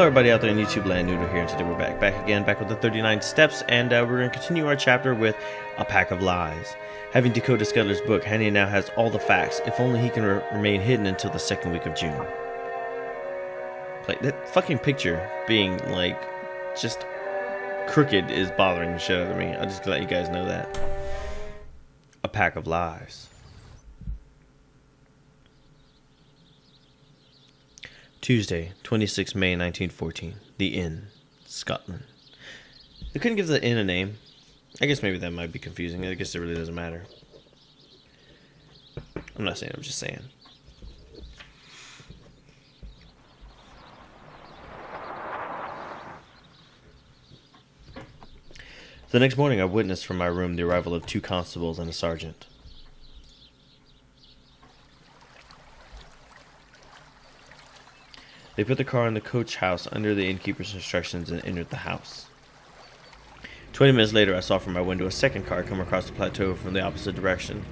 everybody out there in YouTube land, Noodle here, and today we're back with the 39 steps, and we're going to continue our chapter with A Pack of Lies. Having decoded Scudler's book, Henny now has all the facts, if only he can remain hidden until the second week of June. Like, that fucking picture being, like, just crooked is bothering the shit out of me. I'll just let you guys know that. A Pack of Lies. Tuesday, 26 May 1914. The Inn, Scotland. They couldn't give the inn a name. I guess maybe that might be confusing. I guess it really doesn't matter. I'm not saying, I'm just saying. The next morning, I witnessed from my room the arrival of 2 constables and a sergeant. They put the car in the coach house under the innkeeper's instructions and entered the house. 20 minutes later, I saw from my window a second car come across the plateau from the opposite direction.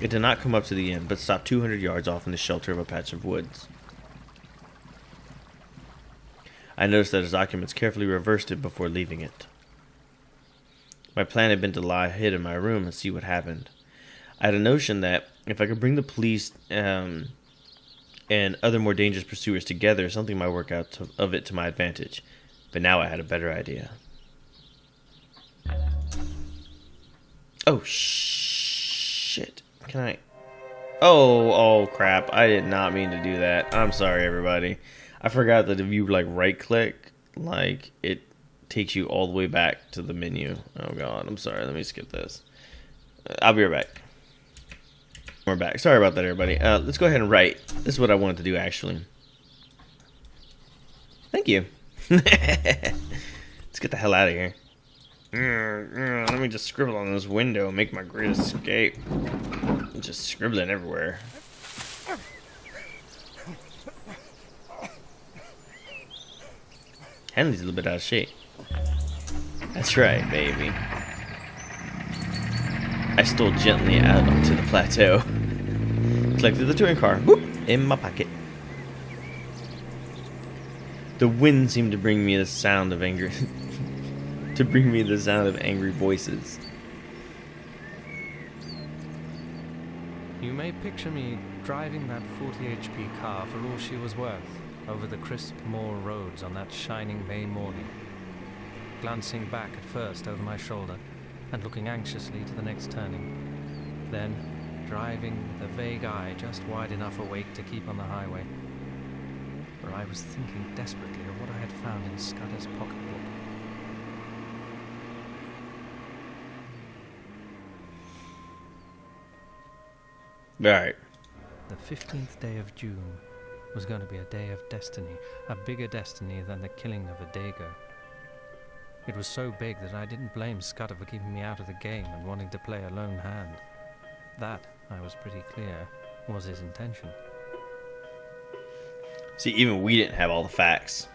It did not come up to the inn, but stopped 200 yards off in the shelter of a patch of woods. I noticed that his occupants carefully reversed it before leaving it. My plan had been to lie hid in my room and see what happened. I had a notion that if I could bring the police and other more dangerous pursuers together, something might work out of it to my advantage. But now I had a better idea. Oh, shit. Can I... Oh, crap. I did not mean to do that. I'm sorry, everybody. I forgot that if you, like, right-click, like, it takes you all the way back to the menu. Oh, God. I'm sorry. Let me skip this. I'll be right back. We're back. Sorry about that, everybody. Let's go ahead and write. This is what I wanted to do, actually. Thank you. Let's get the hell out of here. Let me just scribble on this window and make my great escape. I'm just scribbling everywhere. Henley's a little bit out of shape. That's right, baby. I stole gently out onto the plateau. Collected the touring car. Whoop! In my pocket. The wind seemed to bring me the sound of angry angry voices. You may picture me driving that 40 HP car for all she was worth over the crisp moor roads on that shining May morning, glancing back at first over my shoulder and looking anxiously to the next turning, then driving with a vague eye just wide enough awake to keep on the highway, for I was thinking desperately of what I had found in Scudder's pocketbook. Alright. The 15th day of June was going to be a day of destiny, a bigger destiny than the killing of a Dago. It was so big that I didn't blame Scudder for keeping me out of the game and wanting to play a lone hand. That, I was pretty clear, was his intention. See, even we didn't have all the facts.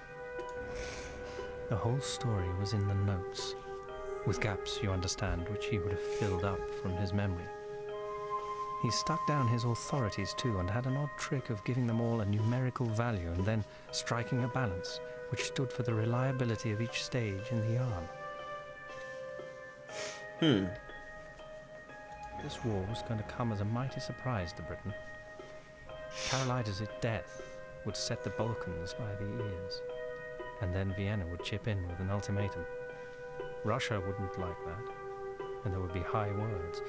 The whole story was in the notes, with gaps, you understand, which he would have filled up from his memory. He stuck down his authorities too, and had an odd trick of giving them all a numerical value and then striking a balance, which stood for the reliability of each stage in the yarn. This war was going to come as a mighty surprise to Britain. Carolida's death would set the Balkans by the ears, and then Vienna would chip in with an ultimatum. Russia wouldn't like that, and there would be high words,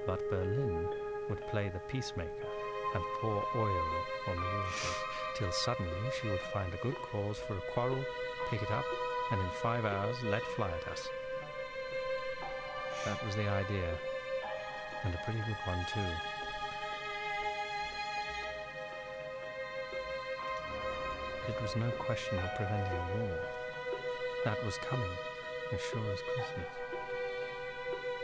but Berlin would play the peacemaker and pour oil on the waters, till suddenly she would find a good cause for a quarrel, pick it up, and in 5 hours let fly at us. That was the idea, and a pretty good one too. It was no question of preventing a war. That was coming, as sure as Christmas.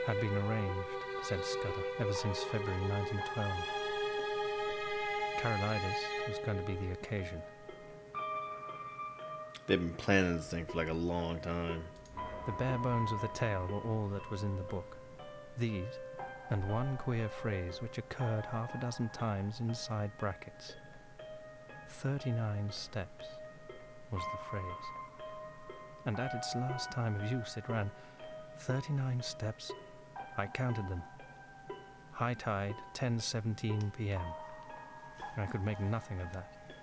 Had been arranged, said Scudder, ever since February 1912. Carolides was going to be the occasion. They've been planning this thing for like a long time. The bare bones of the tale were all that was in the book. These, and one queer phrase which occurred half a dozen times inside brackets. 39 steps was the phrase. And at its last time of use it ran 39 steps. I counted them. High tide, 10:17 p.m. I could make nothing of that.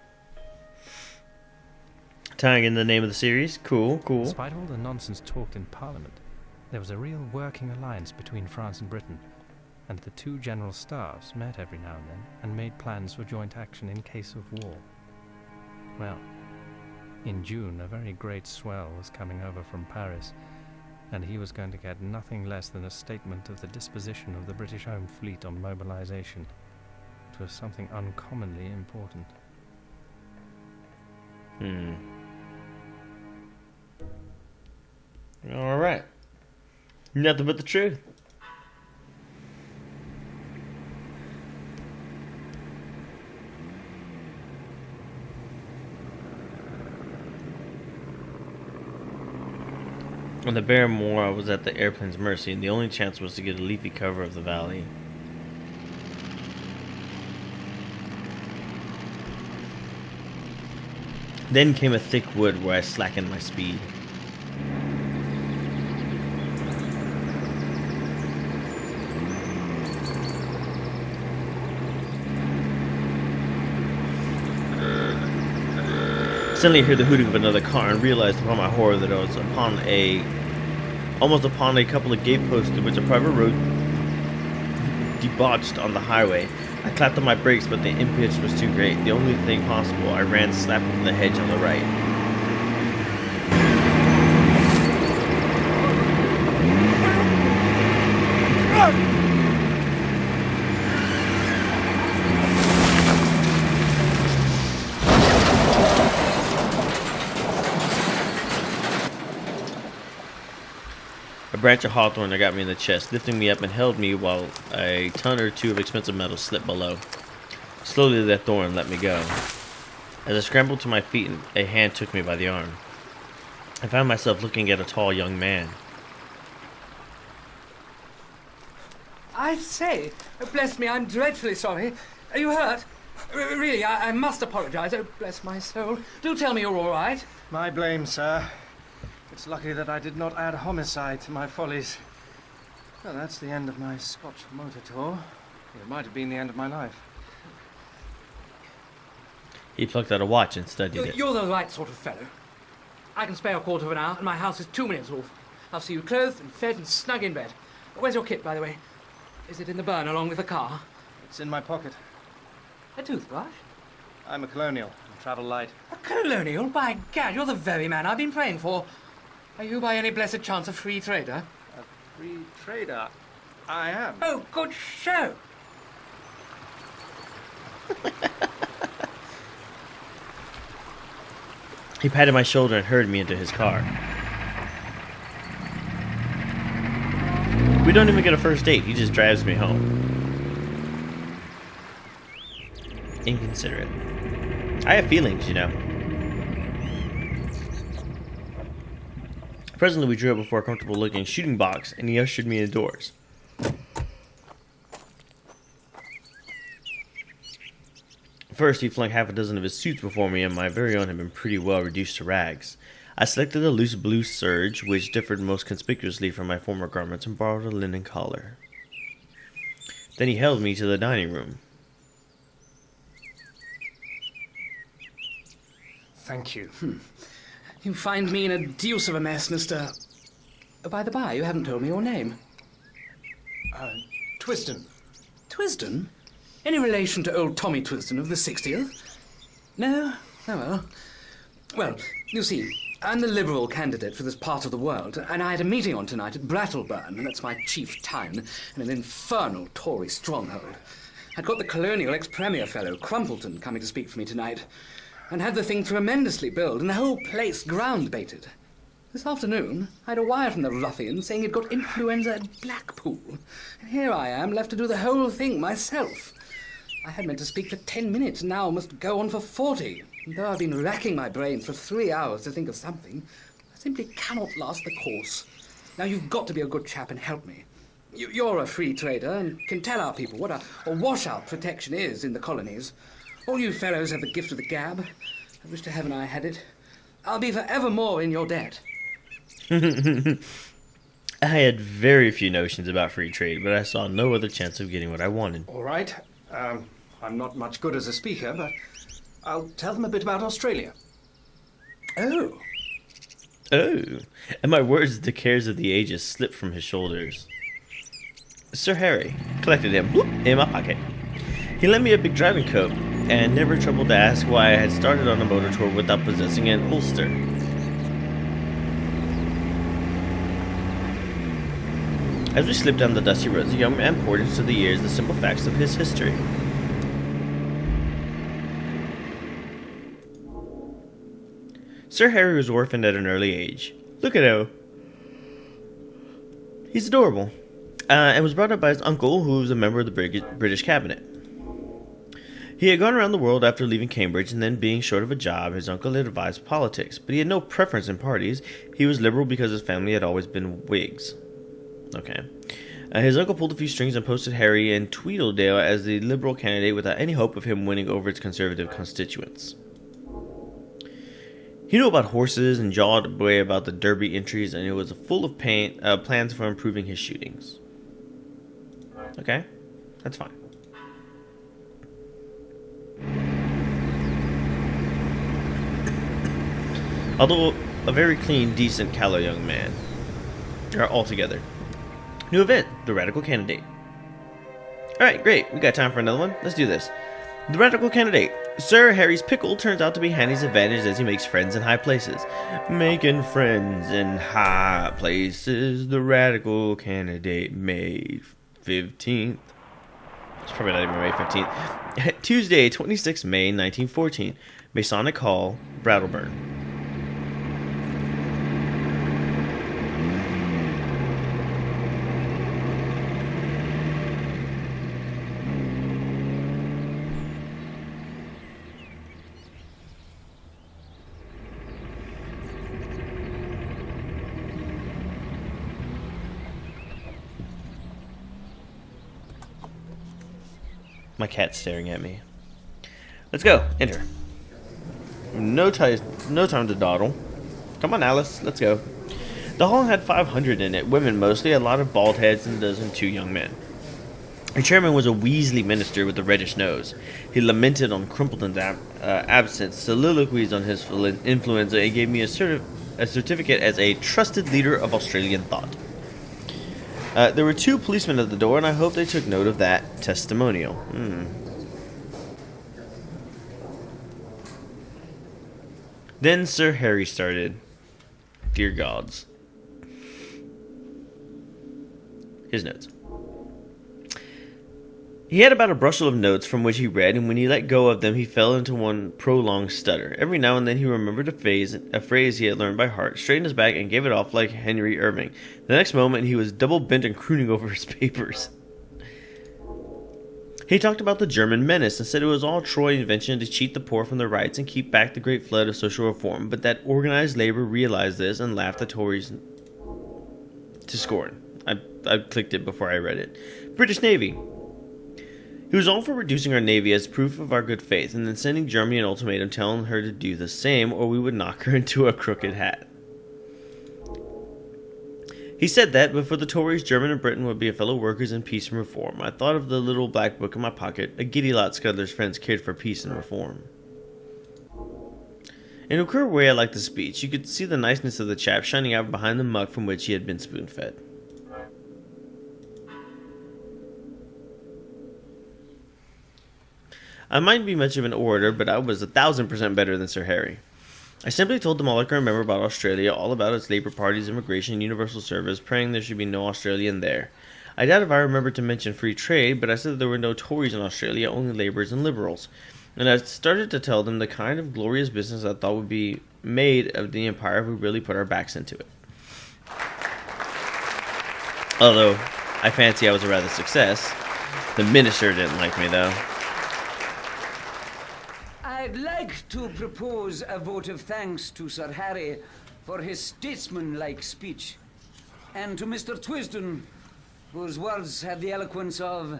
Tying in the name of the series. Cool. Despite all the nonsense talked in Parliament, there was a real working alliance between France and Britain, and the two general staffs met every now and then and made plans for joint action in case of war. Well, in June, a very great swell was coming over from Paris, and he was going to get nothing less than a statement of the disposition of the British Home Fleet on mobilization. It was something uncommonly important. All right. Nothing but the truth. On the barren moor, I was at the airplane's mercy, and the only chance was to get a leafy cover of the valley. Then came a thick wood where I slackened my speed. Suddenly I heard the hooting of another car and realized upon my horror that I was almost upon a couple of gateposts through which a private road debauched on the highway. I clapped on my brakes, but the impetus was too great. The only thing possible, I ran slap into the hedge on the right. A branch of hawthorn that got me in the chest, lifting me up and held me while a ton or two of expensive metal slipped below. Slowly that thorn let me go. As I scrambled to my feet, a hand took me by the arm. I found myself looking at a tall young man. I say, bless me, I'm dreadfully sorry. Are you hurt? Really, I must apologize. Oh, bless my soul. Do tell me you're all right. My blame, sir. It's lucky that I did not add homicide to my follies. Well, that's the end of my Scotch motor tour. It might have been the end of my life. He plucked out a watch and studied it. You're the right sort of fellow. I can spare a quarter of an hour, and my house is 2 minutes off. I'll see you clothed and fed and snug in bed. Where's your kit, by the way? Is it in the burn along with the car? It's in my pocket. A toothbrush? I'm a colonial. I travel light. A colonial? By gad, you're the very man I've been praying for. Are you by any blessed chance a free trader? A free trader? I am. Oh, good show! He patted my shoulder and hurried me into his car. We don't even get a first date, he just drives me home. Inconsiderate. I have feelings, you know. Presently, we drew up before a comfortable-looking shooting box, and he ushered me indoors. First, he flung half a dozen of his suits before me, and my very own had been pretty well reduced to rags. I selected a loose blue serge, which differed most conspicuously from my former garments, and borrowed a linen collar. Then he held me to the dining room. Thank you. You find me in a deuce of a mess, Mr. By the by, you haven't told me your name. Twiston. Twisden? Any relation to old Tommy Twisden of the 60th? No? Oh well. Well, you see, I'm the Liberal candidate for this part of the world, and I had a meeting on tonight at Brattleburn, and that's my chief town, in an infernal Tory stronghold. I'd got the colonial ex-premier fellow, Crumpleton, coming to speak for me tonight, and had the thing tremendously billed, and the whole place ground-baited. This afternoon, I had a wire from the ruffian saying he'd got influenza at Blackpool, and here I am, left to do the whole thing myself. I had meant to speak for 10 minutes, and now must go on for 40. And though I've been racking my brains for 3 hours to think of something, I simply cannot last the course. Now, you've got to be a good chap and help me. You're a free trader and can tell our people what a washout protection is in the colonies. All you fellows have the gift of the gab. I wish to heaven I had it. I'll be forever more in your debt. I had very few notions about free trade, but I saw no other chance of getting what I wanted. All right. I'm not much good as a speaker, but I'll tell them a bit about Australia. Oh. Oh, and my words, the cares of the ages slipped from his shoulders. Sir Harry collected him in my pocket. He lent me a big driving coat, and never troubled to ask why I had started on a motor tour without possessing an ulster. As we slipped down the dusty roads, the young man poured into the ears the simple facts of his history. Sir Harry was orphaned at an early age. Look at him. He's adorable. And was brought up by his uncle, who was a member of the British cabinet. He had gone around the world after leaving Cambridge, and then being short of a job, his uncle had advised politics, but he had no preference in parties. He was liberal because his family had always been Whigs. Okay. His uncle pulled a few strings and posted Harry in Tweedledale as the Liberal candidate without any hope of him winning over its Conservative constituents. He knew about horses and jawed away about the Derby entries, and it was full of plans for improving his shootings. Okay, that's fine. Although a very clean, decent, callow young man. Altogether. New event, the Radical Candidate. Alright, great. We got time for another one. Let's do this. The Radical Candidate. Sir Harry's pickle turns out to be Hanny's advantage as he makes friends in high places. Making friends in high places. The Radical Candidate, May 15th. It's probably not even May 15th. Tuesday, 26 May 1914. Masonic Hall, Brattleboro. My cat's staring at me. Let's go. Enter. No time to dawdle. Come on, Alice. Let's go. The hall had 500 in it, women mostly, a lot of bald heads, and a dozen two young men. The chairman was a Weasley minister with a reddish nose. He lamented on Crumpleton's absence, soliloquies on his influenza, and gave me a certificate as a trusted leader of Australian thought. There were two policemen at the door, and I hope they took note of that testimonial. Then Sir Harry started. Dear gods. His notes. He had about a bushel of notes from which he read, and when he let go of them, he fell into one prolonged stutter. Every now and then he remembered a phrase he had learned by heart, straightened his back, and gave it off like Henry Irving. The next moment, he was double bent and crooning over his papers. He talked about the German menace and said it was all Troy invention to cheat the poor from their rights and keep back the great flood of social reform, but that organized labor realized this and laughed the Tories to scorn. I clicked it before I read it. British Navy. He was all for reducing our navy as proof of our good faith, and then sending Germany an ultimatum telling her to do the same, or we would knock her into a crooked hat. He said that, but for the Tories, Germany and Britain would be a fellow workers in peace and reform. I thought of the little black book in my pocket, a giddy lot Scudler's friends cared for peace and reform. In a queer way, I liked the speech. You could see the niceness of the chap shining out behind the muck from which he had been spoon-fed. I mightn't be much of an orator, but I was 1,000% better than Sir Harry. I simply told them all I can remember about Australia, all about its Labour Party's immigration, universal service, praying there should be no Australian there. I doubt if I remembered to mention free trade, but I said there were no Tories in Australia, only Labourers and Liberals. And I started to tell them the kind of glorious business I thought would be made of the empire if we really put our backs into it. Although, I fancy I was a rather success. The minister didn't like me, though. I'd like to propose a vote of thanks to Sir Harry for his statesman-like speech, and to Mr. Twisden, whose words had the eloquence of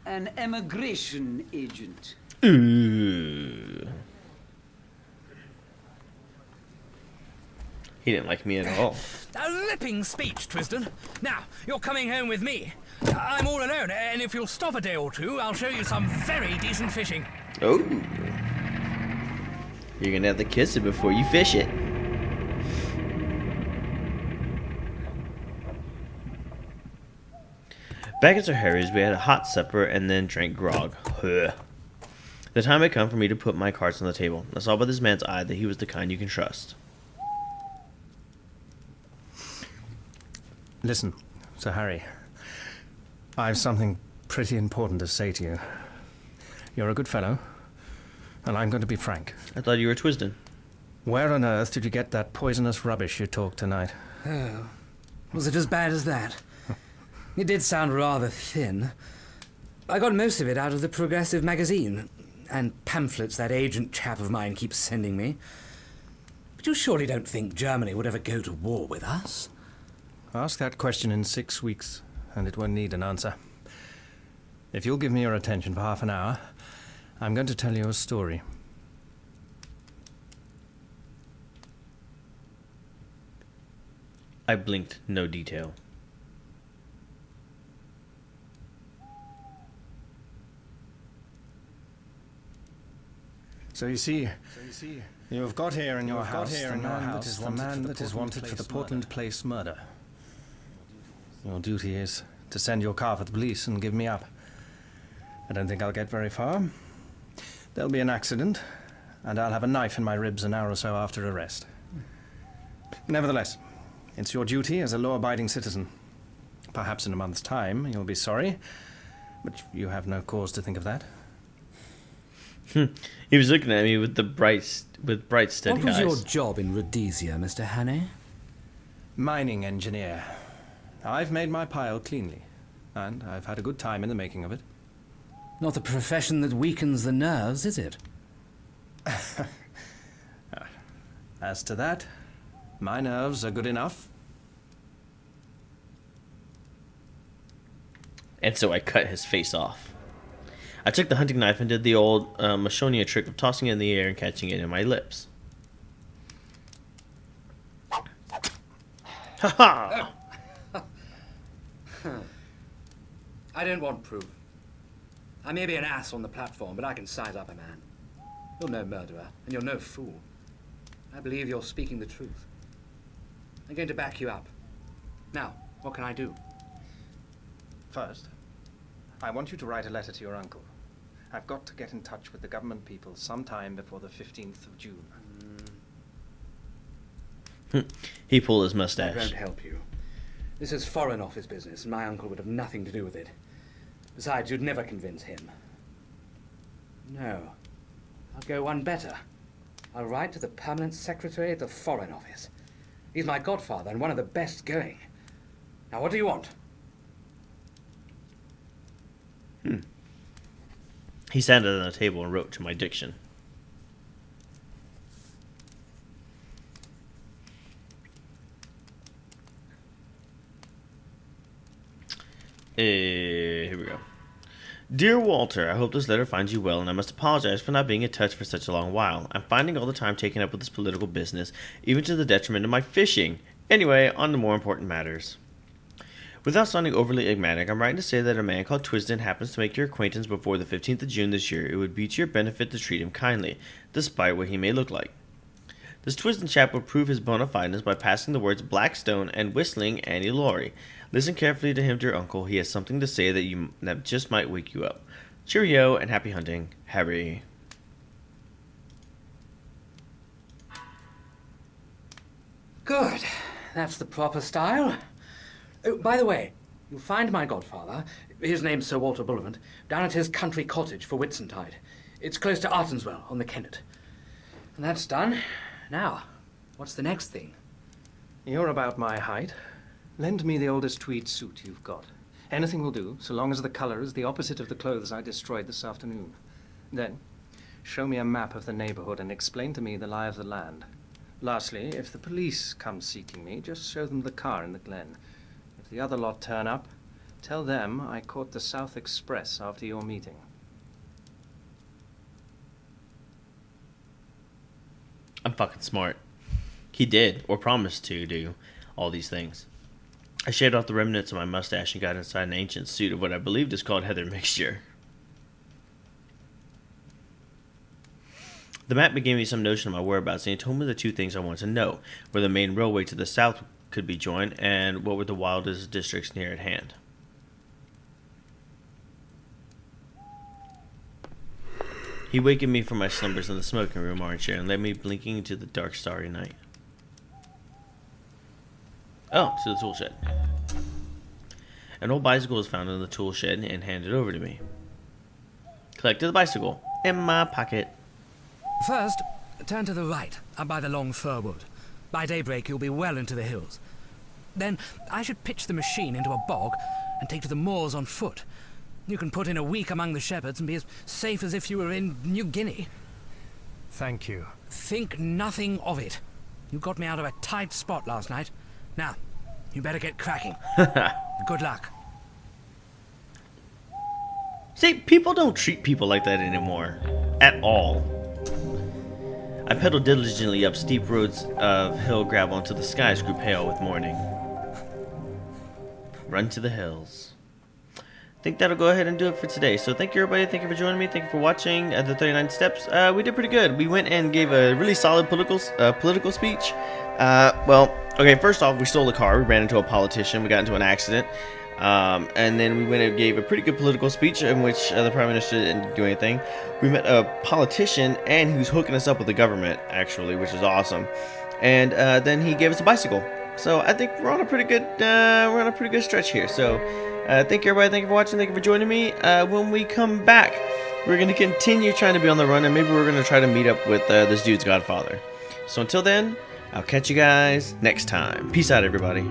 an emigration agent. Ooh. He didn't like me at all. A ripping speech, Twisden. Now, you're coming home with me. I'm all alone, and if you'll stop a day or two, I'll show you some very decent fishing. Oh. You're gonna have to kiss it before you fish it. Back at Sir Harry's, we had a hot supper and then drank grog. Ugh. The time had come for me to put my cards on the table. I saw by this man's eye that he was the kind you can trust. Listen, Sir Harry. I've something pretty important to say to you. You're a good fellow, and I'm going to be frank. I thought you were Twisden. Where on earth did you get that poisonous rubbish you talked tonight? Oh, was it as bad as that? It did sound rather thin. I got most of it out of the Progressive magazine, and pamphlets that agent chap of mine keeps sending me. But you surely don't think Germany would ever go to war with us? Ask that question in 6 weeks, and it won't need an answer. If you'll give me your attention for half an hour, I'm going to tell you a story. I blinked, no detail. So you see, you have got here in your house the man that is wanted for the Portland Place murder. Your duty is to send your car for the police and give me up. I don't think I'll get very far. There'll be an accident, and I'll have a knife in my ribs an hour or so after arrest. Nevertheless, it's your duty as a law-abiding citizen. Perhaps in a month's time you'll be sorry, but you have no cause to think of that. He was looking at me with bright, steady eyes. What was your job in Rhodesia, Mr. Hannay? Mining engineer. I've made my pile cleanly, and I've had a good time in the making of it. Not the profession that weakens the nerves, is it? As to that, my nerves are good enough. And so I cut his face off. I took the hunting knife and did the old Mashonia trick of tossing it in the air and catching it in my lips. Ha ha! I don't want proof. I may be an ass on the platform, but I can size up a man. You're no murderer, and you're no fool. I believe you're speaking the truth. I'm going to back you up. Now, what can I do? First, I want you to write a letter to your uncle. I've got to get in touch with the government people sometime before the 15th of June. He pulled his That mustache. won't help you. This is Foreign Office business, and my uncle would have nothing to do with it. Besides, you'd never convince him. No. I'll go one better. I'll write to the Permanent Secretary at the Foreign Office. He's my godfather and one of the best going. Now, what do you want? He sat down on the table and wrote to my diction. Here we go. Dear Walter, I hope this letter finds you well, and I must apologize for not being in touch for such a long while. I'm finding all the time taken up with this political business, even to the detriment of my fishing. Anyway, on to more important matters. Without sounding overly enigmatic, I'm writing to say that a man called Twisden happens to make your acquaintance before the 15th of June this year. It would be to your benefit to treat him kindly, despite what he may look like. This Twisden chap will prove his bona fideness by passing the words Blackstone and whistling Annie Laurie. Listen carefully to him, dear uncle. He has something to say that just might wake you up. Cheerio and happy hunting, Harry. Good. That's the proper style. Oh, by the way, you'll find my godfather, his name's Sir Walter Bullivant, down at his country cottage for Whitsuntide. It's close to Artonswell on the Kennet. And that's done. Now, what's the next thing? You're about my height. Lend me the oldest tweed suit you've got. Anything will do, so long as the colour is the opposite of the clothes I destroyed this afternoon. Then, show me a map of the neighbourhood and explain to me the lie of the land. Lastly, if the police come seeking me, just show them the car in the glen. If the other lot turn up, tell them I caught the South Express after your meeting. I'm fucking smart. He did, or promised to do, all these things. I shaved off the remnants of my mustache and got inside an ancient suit of what I believed is called heather mixture. The map gave me some notion of my whereabouts, and he told me the two things I wanted to know: where the main railway to the south could be joined, and what were the wildest districts near at hand. He wakened me from my slumbers in the smoking room armchair and led me blinking into the dark, starry night. Oh, to the tool shed. An old bicycle was found in the tool shed and handed over to me. Collected the bicycle in my pocket. First, turn to the right, up by the long fir wood. By daybreak, you'll be well into the hills. Then, I should pitch the machine into a bog and take to the moors on foot. You can put in a week among the shepherds and be as safe as if you were in New Guinea. Thank you. Think nothing of it. You got me out of a tight spot last night. Now, you better get cracking. Good luck. See, people don't treat people like that anymore. At all. I pedaled diligently up steep roads of hill gravel until the skies grew pale with morning. Run to the hills. I think that'll go ahead and do it for today. So thank you, everybody. Thank you for joining me. Thank you for watching the 39 Steps. We did pretty good. We went and gave a really solid political speech. Well, okay, first off, we stole a car. We ran into a politician. We got into an accident. And then we went and gave a pretty good political speech in which the Prime Minister didn't do anything. We met a politician, and he was hooking us up with the government, actually, which is awesome. And then he gave us a bicycle. So I think we're on a pretty good stretch here. So thank you, everybody. Thank you for watching. Thank you for joining me. When we come back, we're going to continue trying to be on the run, and maybe we're going to try to meet up with this dude's godfather. So until then, I'll catch you guys next time. Peace out, everybody.